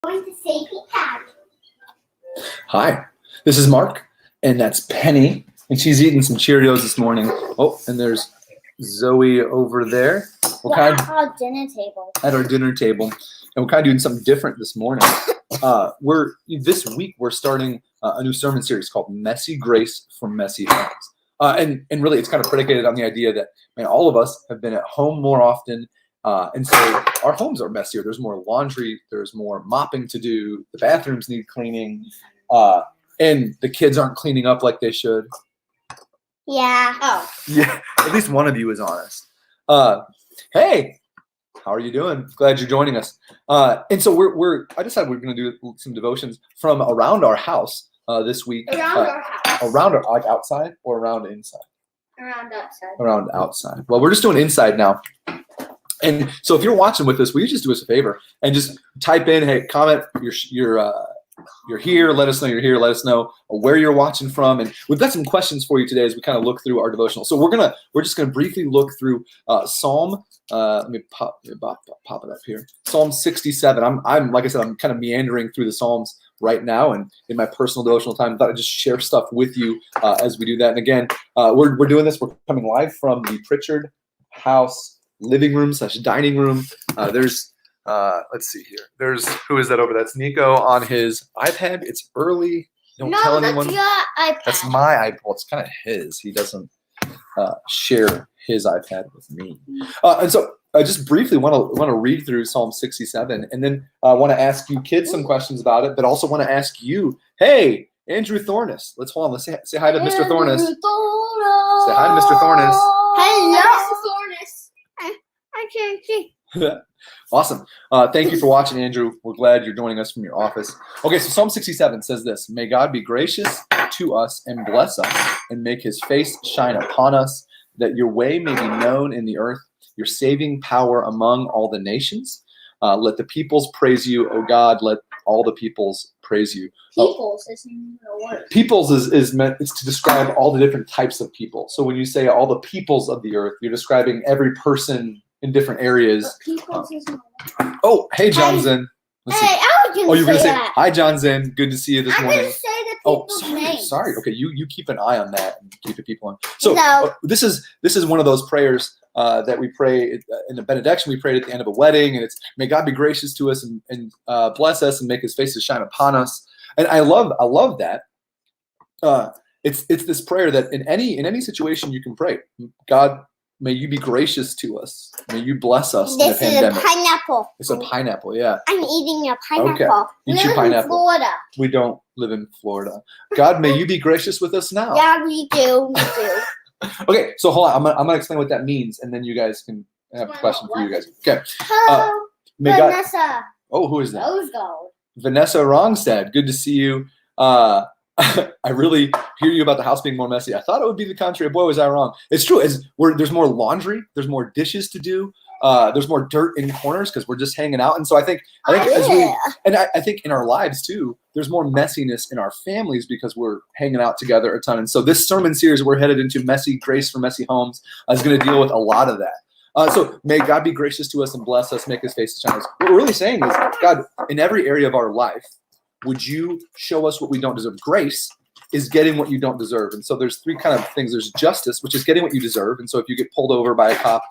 Going to say Pritchard. Hi, this is Mark, and that's Penny, and she's eating some Cheerios this morning. Oh, and there's Zoe over there. At our dinner table. At our dinner table, and we're kind of doing something different this morning. This week we're starting a new sermon series called "Messy Grace for Messy Homes," and really it's kind of predicated on the idea that all of us have been at home more often. And so our homes are messier. There's more laundry. There's more mopping to do. The bathrooms need cleaning. And the kids aren't cleaning up like they should. Yeah. Oh. Yeah. At least one of you is honest. Hey, how are you doing? Glad you're joining us. And so I decided we're going to do some devotions from around our house this week. Around our house. Around our, like outside or around inside? Around outside. Around outside. Well, we're just doing inside now. And so if you're watching with us, will you just do us a favor and just type in, hey, comment, you're here, let us know you're here, let us know where you're watching from. And we've got some questions for you today as we kind of look through our devotional. So we're just gonna briefly look through Psalm, let me pop it up here. Psalm 67. I'm like I said, I'm kind of meandering through the Psalms right now, and in my personal devotional time, I thought I'd just share stuff with you as we do that. And again, we're doing this, we're coming live from the Pritchard house living room / dining room. There's let's see here. Who is that over? That's Nico on his iPad. It's early. Don't tell anyone. That's your iPad. That's my iPad. Well, it's kind of his. He doesn't share his iPad with me. And so I just briefly want to read through Psalm 67, and then I want to ask you kids some questions about it, but also want to ask you, hey, Andrew Thornus. Let's say hi to Mr. Thornus. Say hi to Mr. Thornus. Hello, Mr. Thornus. I can't see. Awesome. Thank you for watching, Andrew. We're glad you're joining us from your office. Okay, so Psalm 67 says this: May God be gracious to us and bless us and make his face shine upon us, that your way may be known in the earth, your saving power among all the nations. Let the peoples praise you, O God. Let all the peoples praise you. Peoples isn't a word. Peoples is meant to describe all the different types of people. So when you say all the peoples of the earth, you're describing every person in different areas. But peoples isn't a word. Oh, hey, Johnson. Hey, I was going to you're going to say, that. hi, Johnson. Good to see you this morning. I'm going to say the people's names. Sorry. Okay, you keep an eye on that and keep the people on. So No. This is one of those prayers that we pray in the benediction. We prayed at the end of a wedding, and it's, may God be gracious to us and bless us and make his face to shine upon us. And I love that. It's this prayer that in any situation you can pray. God, may you be gracious to us. May you bless us in a pandemic. This is a pineapple. It's a pineapple, yeah. I'm eating a pineapple. Okay. We Eat your live in pineapple. Florida. We don't live in Florida. God, may you be gracious with us now. Yeah, we do. We do. Okay, so hold on. I'm gonna explain what that means, and then you guys can have a question for you guys. Okay. Hello, Vanessa. Who is that? Rose Gold. Vanessa Rongstad. Good to see you. I really hear you about the house being more messy. I thought it would be the contrary. Boy, was I wrong. It's true. There's more laundry. There's more dishes to do. There's more dirt in corners because we're just hanging out. And so I think I think in our lives too, there's more messiness in our families because we're hanging out together a ton. And so this sermon series we're headed into, Messy Grace for Messy Homes, is going to deal with a lot of that. So may God be gracious to us and bless us, make his face to shine us. What we're really saying is, God, in every area of our life, would you show us what we don't deserve? Grace is getting what you don't deserve. And so there's three kind of things. There's justice, which is getting what you deserve. And so if you get pulled over by a cop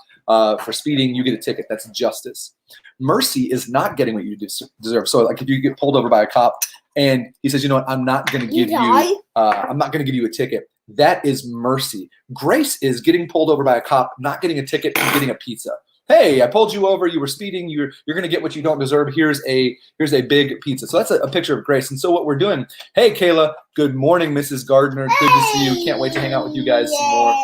for speeding, you get a ticket. That's justice. Mercy is not getting what you deserve. So like if you get pulled over by a cop and he says, you know what, I'm not going to give you a ticket. That is mercy. Grace is getting pulled over by a cop, not getting a ticket, and getting a pizza. Hey, I pulled you over. You were speeding. You're going to get what you don't deserve. Here's a big pizza. So that's a picture of grace. And so what we're doing. Hey, Kayla. Good morning, Mrs. Gardner. Good to see you. Can't wait to hang out with you guys some more.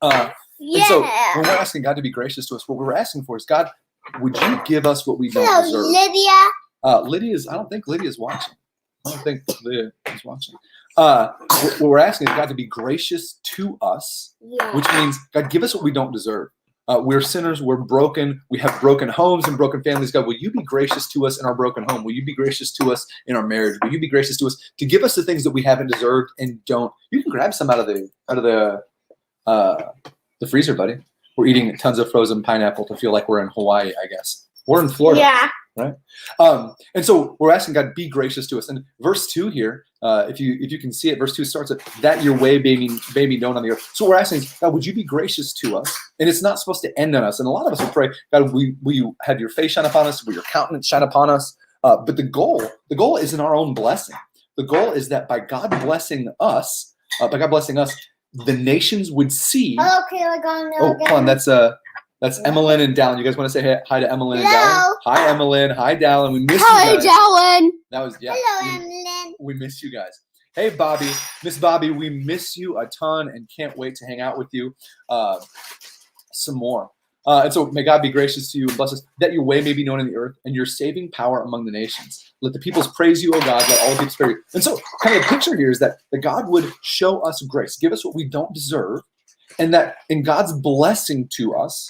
And so when we're asking God to be gracious to us, what we're asking for is, God, would you give us what we don't deserve? Lydia. I don't think Lydia's watching. I don't think Lydia is watching. What we're asking is God to be gracious to us, which means, God, give us what we don't deserve. We're sinners. We're broken. We have broken homes and broken families. God, will you be gracious to us in our broken home? Will you be gracious to us in our marriage? Will you be gracious to us to give us the things that we haven't deserved and don't? You can grab some out of the freezer, buddy. We're eating tons of frozen pineapple to feel like we're in Hawaii, I guess. We're in Florida. Yeah. Right? And so we're asking God, be gracious to us. And verse 2 here, if you can see it, verse 2 starts with that your way may be known on the earth. So we're asking, God, would you be gracious to us? And it's not supposed to end on us. And a lot of us will pray, God, will you have your face shine upon us? Will your countenance shine upon us? But the goal isn't our own blessing. The goal is that by God blessing us, the nations would see. Hello, Kayla, gone now Oh, again. hold on, that's Emmeline and Dallin. You guys want to say hi to Emmeline and Dallin? Hi, Emmeline. Hi, Dallin. We miss you guys. Dallin. That was Hello, Emmeline. We miss you guys. Hey, Bobby, Miss Bobby, we miss you a ton and can't wait to hang out with you some more. And so may God be gracious to you and bless us, that your way may be known in the earth and your saving power among the nations. Let the peoples praise you, O God. Let all the peoples praise you. And so kind of the picture here is that God would show us grace, give us what we don't deserve, and that in God's blessing to us,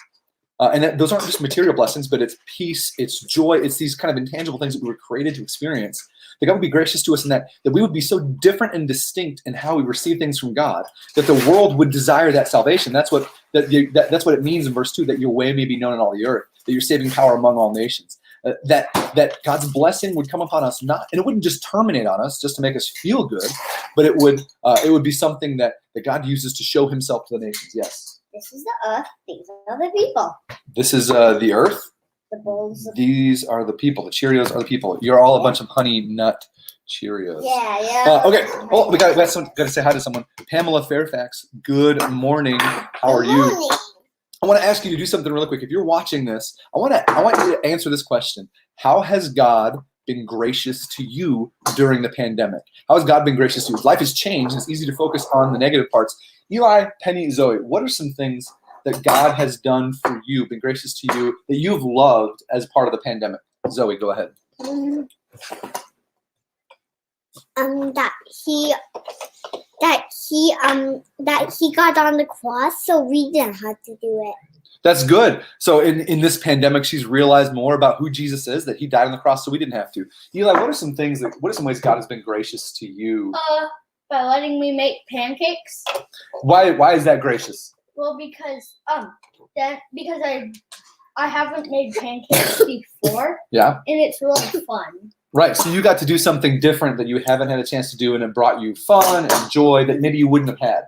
and that those aren't just material blessings, but it's peace, it's joy, it's these kind of intangible things that we were created to experience. That God would be gracious to us, and that we would be so different and distinct in how we receive things from God that the world would desire that salvation. That's what it means in verse 2, that your way may be known in all the earth, that you're saving power among all nations. That God's blessing would come upon us, and it wouldn't just terminate on us just to make us feel good, but it would be something that God uses to show himself to the nations. Yes. This is the earth. These are the people. This is the earth. The bowls. These are the people. The Cheerios are the people. You're all a bunch of honey nut Cheerios. Yeah. Okay. Oh, we got to say hi to someone. Pamela Fairfax. Good morning. How are you? I want to ask you to do something really quick. If you're watching this, I want you to answer this question. How has God been gracious to you during the pandemic? How has God been gracious to you? Life has changed. It's easy to focus on the negative parts. Eli, Penny, Zoe, what are some things that God has done for you, been gracious to you, that you've loved as part of the pandemic? Zoe, go ahead. That he got on the cross, so we didn't have to do it. That's good. So in this pandemic, she's realized more about who Jesus is, that he died on the cross so we didn't have to. Eli, what are some ways God has been gracious to you? By letting me make pancakes. Why is that gracious? Well, because I haven't made pancakes before. Yeah. And it's really fun. Right. So you got to do something different that you haven't had a chance to do, and it brought you fun and joy that maybe you wouldn't have had.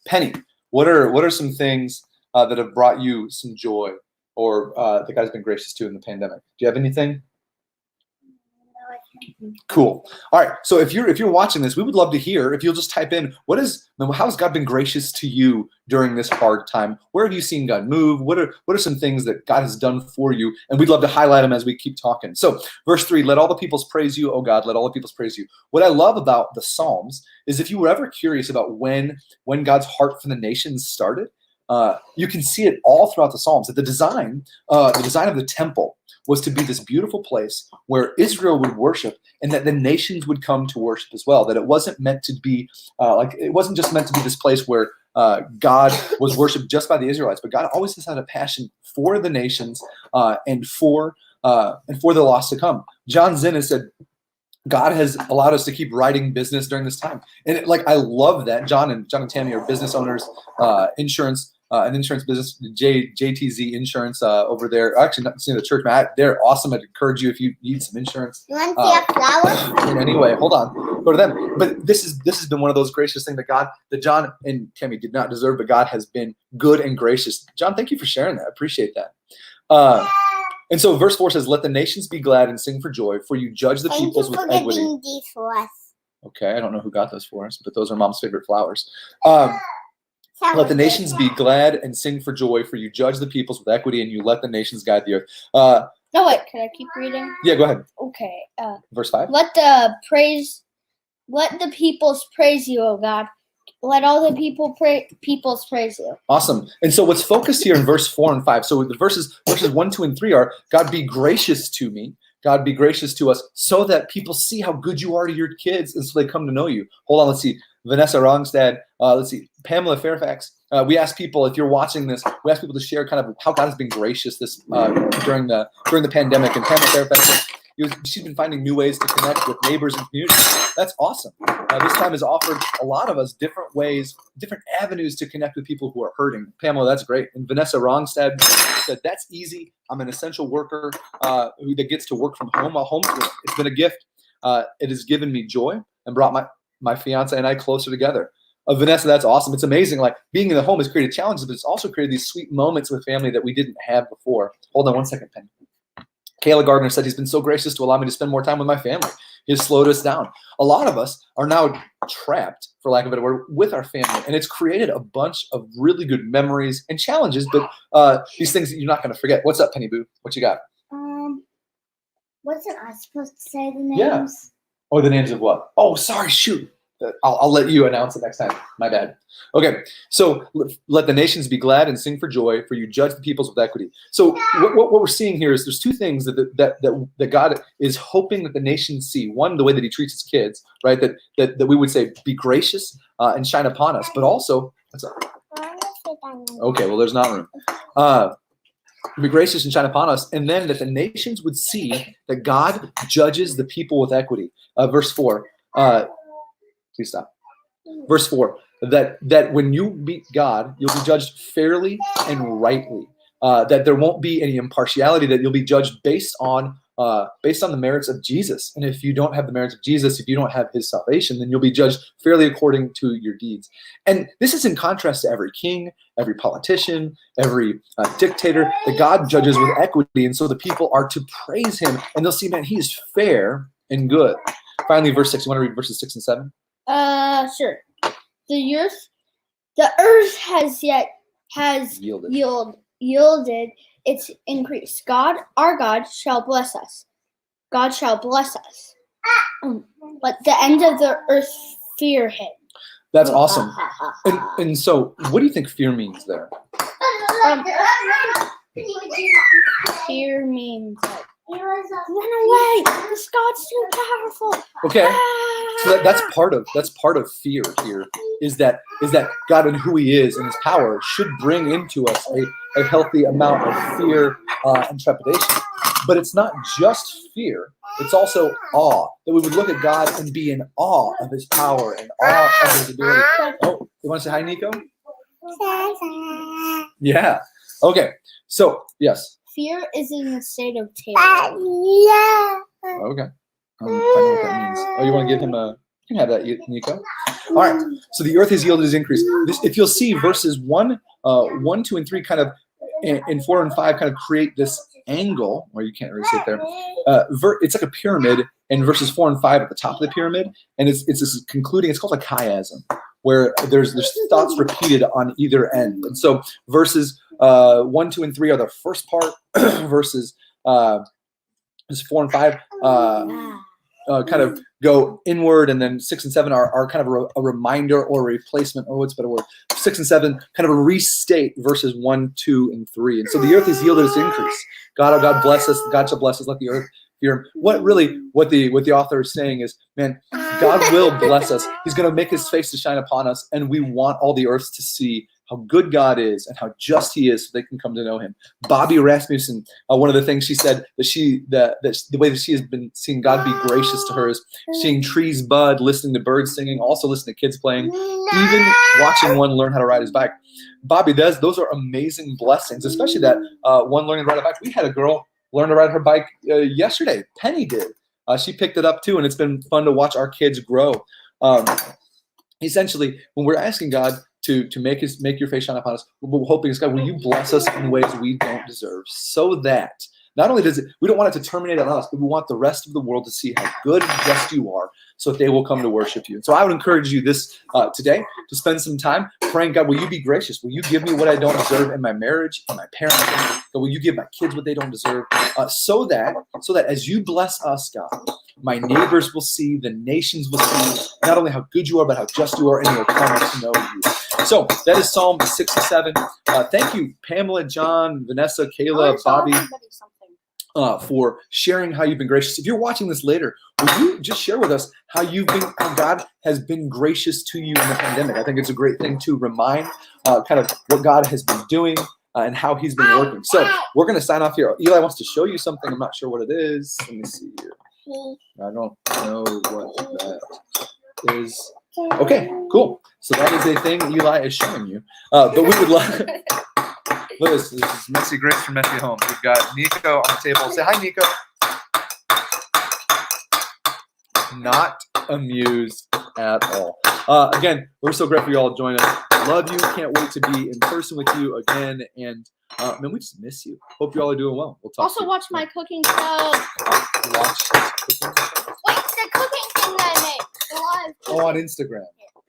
Penny, what are some things that have brought you some joy, or that God's been gracious to in the pandemic? Do you have anything? No, I can't. Cool. All right. So if you're watching this, we would love to hear. If you'll just type in, how has God been gracious to you during this hard time? Where have you seen God move? What are some things that God has done for you? And we'd love to highlight them as we keep talking. So verse 3, let all the peoples praise you, O God. Let all the peoples praise you. What I love about the Psalms is, if you were ever curious about when God's heart for the nations started, you can see it all throughout the Psalms. That the design of the temple was to be this beautiful place where Israel would worship, and that the nations would come to worship as well. That it wasn't meant to be it wasn't just meant to be this place where God was worshipped just by the Israelites, but God always has had a passion for the nations and for the lost to come. John Zinn has said, God has allowed us to keep writing business during this time. And I love that. John and Tammy are business owners, insurance, an insurance business, JTZ Insurance over there. Actually, not seeing the church, man. They're awesome. I'd encourage you, if you need some insurance. You want to see a flower? In any way, hold on. Go to them. But this has been one of those gracious things that John and Tammy did not deserve, but God has been good and gracious. John, thank you for sharing that. I appreciate that. And so verse 4 says, let the nations be glad and sing for joy, for you judge the peoples with equity. Thank you for getting these for us. Okay, I don't know who got those for us, but those are Mom's favorite flowers. Let the nations be glad and sing for joy, for you judge the peoples with equity, and you let the nations guide the earth. No, wait, can I keep reading? Yeah, go ahead. Okay. Verse 5. Let the peoples praise you, O God. Let all the peoples praise you. Awesome. And so what's focused here in verse 4 and 5, so the verses 1, 2, and 3 are, God be gracious to me. God be gracious to us, so that people see how good you are to your kids, and so they come to know you. Hold on, let's see. Vanessa Rongstad, let's see. Pamela Fairfax. We ask people, if you're watching this, we ask people to share kind of how God has been gracious during the pandemic. And Pamela Fairfax said, she's been finding new ways to connect with neighbors and community. That's awesome. This time has offered a lot of us different ways, different avenues to connect with people who are hurting. Pamela, that's great. And Vanessa Rongstad said, that's easy. I'm an essential worker that gets to work from home while homeschooling. It's been a gift. It has given me joy and brought my fiance and I closer together. Vanessa, that's awesome. It's amazing. Like, being in the home has created challenges, but it's also created these sweet moments with family that we didn't have before. Hold on one second, Penny. Kayla Gardner said, he's been so gracious to allow me to spend more time with my family. He has slowed us down. A lot of us are now trapped, for lack of a better word, with our family, and it's created a bunch of really good memories and challenges, but these things that you're not going to forget. What's up, Penny Boo? What you got? Wasn't I supposed to say the names? Yeah. Oh, the names of what? Oh, sorry, shoot. I'll let you announce it next time. My bad. Okay, so let the nations be glad and sing for joy, for you judge the peoples with equity. So what we're seeing here is there's two things that God is hoping that the nations see. One, the way that he treats his kids, right? That we would say, be gracious and shine upon us. But also, what's up? Okay, well, there's not room. Be gracious and shine upon us, and then that the nations would see that God judges the people with equity. Verse 4. Please stop. Verse 4, that when you meet God, you'll be judged fairly and rightly. That there won't be any impartiality, that you'll be judged based on the merits of Jesus. And if you don't have the merits of Jesus, if you don't have his salvation, then you'll be judged fairly according to your deeds. And this is in contrast to every king, every politician, every dictator, that God judges with equity. And so the people are to praise him, and they'll see, man, he is fair and good. Finally, verse 6. You want to read verses 6 and 7? Sure. The earth has yielded its increase. God, our God, shall bless us. God shall bless us. But the end of the earth fear him. That's awesome. And so, what do you think fear means there? Fear means like, run away! This God's too powerful. Okay, so that's part of fear here. Is that God and who he is and his power should bring into us a healthy amount of fear and trepidation. But it's not just fear; it's also awe. That we would look at God and be in awe of his power and awe of his ability. Oh, you want to say hi, Nico? Yeah. Okay. So yes. Fear is in a state of terror. Okay. I don't know what that means. Oh, you want to give him a... You can have that, Nico. All right. So the earth has yielded his increase. If you'll see verses 1, 2, and 3 kind of, and 4 and 5 kind of create this angle, or you can't really see it there. It's like a pyramid, and verses 4 and 5 at the top of the pyramid, and it's this concluding. It's called a chiasm, where there's thoughts repeated on either end. And so verses 1, 2, and 3 are the first part. Verses 4 and 5 kind of go inward, and then 6 and 7 are kind of a reminder or a replacement. Oh, what's a better word? 6 and 7 kind of a restate verses 1, 2, and 3. And so the earth has yielded its increase. God bless us. God shall bless us. Let the earth fear him. What the author is saying is, man, God will bless us. He's going to make his face to shine upon us, and we want all the earth to see how good God is and how just he is, so they can come to know him. Bobby Rasmussen, one of the things she said, that the way that she has been seeing God be gracious to her is seeing trees bud, listening to birds singing, also listening to kids playing, even watching one learn how to ride his bike. Bobby, those are amazing blessings, especially that one learning to ride a bike. We had a girl learn to ride her bike yesterday. Penny did. She picked it up too, and it's been fun to watch our kids grow. Essentially, when we're asking God to make your face shine upon us, we're hoping, God, will you bless us in ways we don't deserve, so that not only we don't want it to terminate on us, but we want the rest of the world to see how good and just you are, so that they will come to worship you. And so I would encourage you this today to spend some time praying, God, will you be gracious? Will you give me what I don't deserve in my marriage, in my parenting? God, will you give my kids what they don't deserve? So that as you bless us, God, my neighbors will see, the nations will see not only how good you are, but how just you are, and will come to know you. So that is Psalm 6 and 7. Thank you, Pamela, John, Vanessa, Kayla, Bobby, for sharing how you've been gracious. If you're watching this later, will you just share with us how God has been gracious to you in the pandemic? I think it's a great thing to remind kind of what God has been doing and how he's been working. So we're going to sign off here. Eli wants to show you something. I'm not sure what it is. Let me see here. I don't know what that is. Okay, cool. So that is a thing Eli is showing you. But we would love. Look, this is Messy Grace from Messy Home. We've got Nico on the table. Say hi, Nico. Not amused at all. Again, we're so grateful you all join us. Love you. Can't wait to be in person with you again. And man, we just miss you. Hope you all are doing well. We'll talk. Also, watch my cooking show. Watch cooking. Wait, the cooking thing that I made. Live. Oh, on Instagram.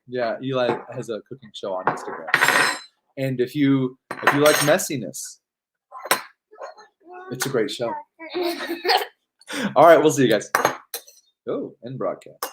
Yeah, Eli has a cooking show on Instagram. And if you like messiness, it's a great show. All right, we'll see you guys. Oh, end broadcast.